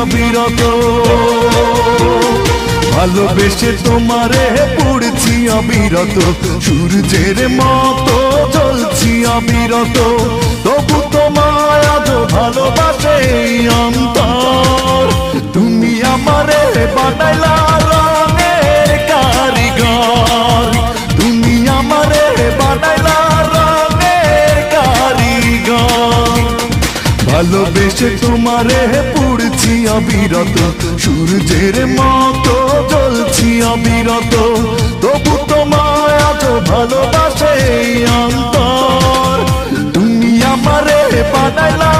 অবিরত। ভালোবেসে তোমারে পড়ছি অবিরত, সূর্যের মতো জ্বলছি অবিরত। তবু তোমায় আজ ভালোবাসে অন্তর। তুমি আমারে বানাইলা রঙের কারিগর, তুমি আমারে বানাইলা রঙের কারিগর। ভালোবেসে তোমারে পড়ছি অবিরত, সূর্যের মতো জ্বলছি অবিরত। তবু তোমায় আজ ভালোবাসে অন্তর। তুমি আমারে বানাইলা